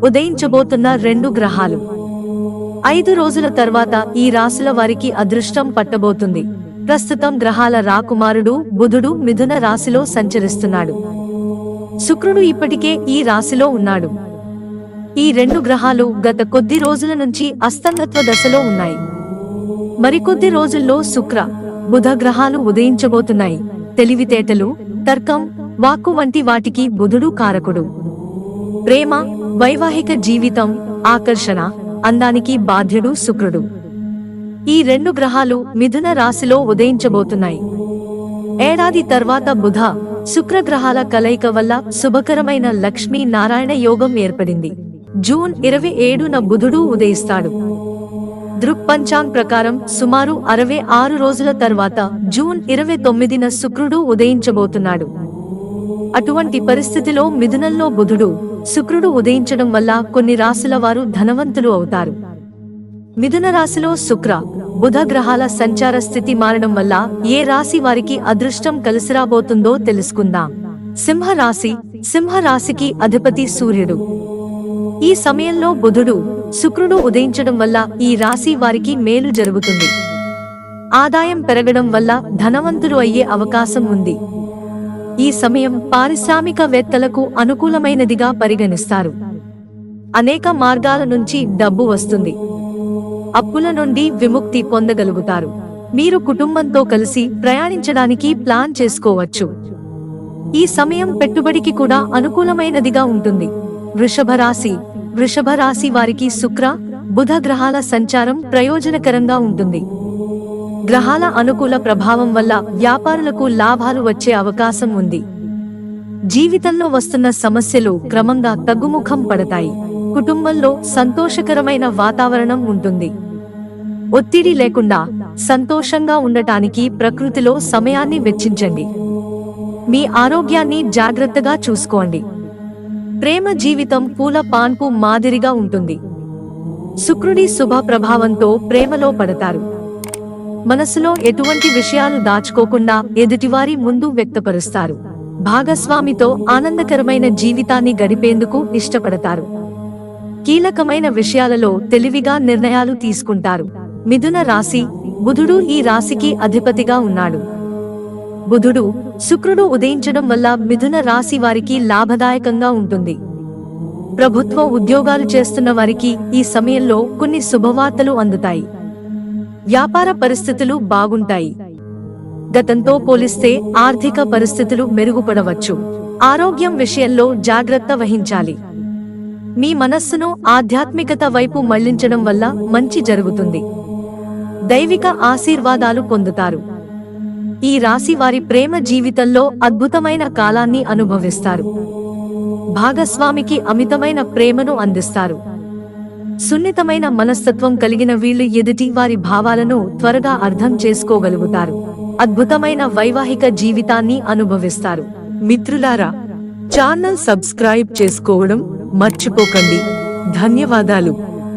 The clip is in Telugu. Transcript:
ఉదయించబోతున్న 2 గ్రహాలు. 5 రోజుల తర్వాత ఈ రాశుల వారికి అదృష్టం పట్టబోతుంది. ప్రస్తుతం గ్రహాల రాకుమారుడు బుధుడు మిథున రాశిలో సంచరిస్తున్నాడు. శుక్రుడు ఇప్పటికే ఈ రాశిలో ఉన్నాడు. ఈ 2 గ్రహాలు గత కొద్ది రోజుల నుంచి అస్తంగత్వ దశలో ఉన్నాయి. మరికొద్ది రోజుల్లో శుక్ర, బుధ గ్రహాలు ఉదయించబోతున్నాయి. తెలివితేటలు, తర్కం, వాక్కు వంటి వాటికి బుధుడు కారకుడు. ప్రేమ, వైవాహిక జీవితం, ఆకర్షణ, అందానికి బాధ్యుడు శుక్రుడు. ఈ 2 గ్రహాలు మిథున రాశిలో ఉదయించబోతున్నాయి. ఏడాది తర్వాత బుధ, శుక్ర గ్రహాల కలయిక వల్ల శుభకరమైన లక్ష్మీ నారాయణ యోగం ఏర్పడింది. జూన్ 27న బుధుడు ఉదయిస్తాడు. దృక్పంచాంగ్ ప్రకారం సుమారు 66 రోజుల తర్వాత జూన్ 29న శుక్రుడు ఉదయించబోతున్నాడు. అటువంటి పరిస్థితిలో మిథునంలో బుధుడు, శుక్రుడు ఉదయించడం వల్ల కొన్ని రాశుల వారు ధనవంతులు అవుతారు. మిథున రాశిలో శుక్ర, బుధ గ్రహాల సంచార స్థితి మారడం వల్ల ఏ రాశి వారికి అదృష్టం కలిసిరాబోతుందో తెలుసుకుందాం. సింహరాశికి అధిపతి సూర్యుడు. ఈ సమయంలో బుధుడు, శుక్రుడు ఉదయించడం వల్ల ఈ రాశి వారికి మేలు జరుగుతుంది. ఆదాయం పెరగడం వల్ల ధనవంతులు అయ్యే అవకాశం ఉంది. ఈ సమయం పారిశ్రామికవేత్తలకు అనుకూలమైనదిగా పరిగణిస్తారు. అనేక మార్గాల నుంచి డబ్బు వస్తుంది. అప్పుల నుండి విముక్తి పొందగలుగుతారు. మీరు కుటుంబంతో కలిసి ప్రయాణించడానికి ప్లాన్ చేసుకోవచ్చు. ఈ సమయం పెట్టుబడికి కూడా అనుకూలమైనదిగా ఉంటుంది. వృషభ రాశి వారికి శుక్ర, బుధ గ్రహాల సంచారం ప్రయోజనకరంగా ఉంటుంది. గ్రహాల అనుకూల ప్రభావం వల్ల వ్యాపారులకు లాభాలు వచ్చే అవకాశం ఉంది. జీవితంలో వస్తున్న సమస్యలు క్రమంగా తగ్గుముఖం పడతాయి. కుటుంబంలో సంతోషకరమైన వాతావరణం ఉంటుంది. ఒత్తిడి లేకుండా సంతోషంగా ఉండటానికి ప్రకృతిలో సమయాన్ని వెచ్చించండి. మీ ఆరోగ్యాన్ని జాగ్రత్తగా చూసుకోండి. ప్రేమ జీవితం పూల పాన్పు మాదిరిగా ఉంటుంది. శుక్రుడి శుభ ప్రభావంతో ప్రేమలో పడతారు. మనసులో ఎటువంటి విషయాలు దాచుకోకుండా ఎదుటివారి ముందు వ్యక్తపరుస్తారు. భాగస్వామితో ఆనందకరమైన జీవితాన్ని గడిపేందుకు ఇష్టపడతారు. కీలకమైన విషయాలలో తెలివిగా నిర్ణయాలు తీసుకుంటారు. మిథున రాశి, బుధుడు ఈ రాశికి అధిపతిగా ఉన్నాడు. బుధుడు, శుక్రుడు ఉదయించడం వల్ల మిథున రాశి వారికి లాభదాయకంగా ఉంటుంది. ప్రభుత్వ ఉద్యోగాలు చేస్తున్న వారికి ఈ సమయంలో కొన్ని శుభవార్తలు అందుతాయి. వ్యాపార పరిస్థితులు బాగుంటాయి. గతంతో పోలిస్తే ఆర్థిక పరిస్థితులు మెరుగుపడవచ్చు. ఆరోగ్యం విషయంలో జాగ్రత్త వహించాలి. మీ మనస్సును ఆధ్యాత్మికత వైపు మళ్లించడం వల్ల మంచి జరుగుతుంది. దైవిక ఆశీర్వాదాలు పొందుతారు. ఈ రాశి వారి ప్రేమ జీవితంలో అద్భుతమైన కాలాన్ని అనుభవిస్తారు. భాగస్వామికి అమితమైన ప్రేమను అందిస్తారు. సున్నితమైన మనస్తత్వం కలిగిన వీళ్ళు ఎదుటి వారి భావాలను త్వరగా అర్థం చేసుకోగలుగుతారు. అద్భుతమైన వైవాహిక జీవితాన్ని అనుభవిస్తారు. మిత్రులారా, ఛానల్ సబ్స్క్రైబ్ చేసుకోవడం మర్చిపోకండి. ధన్యవాదాలు.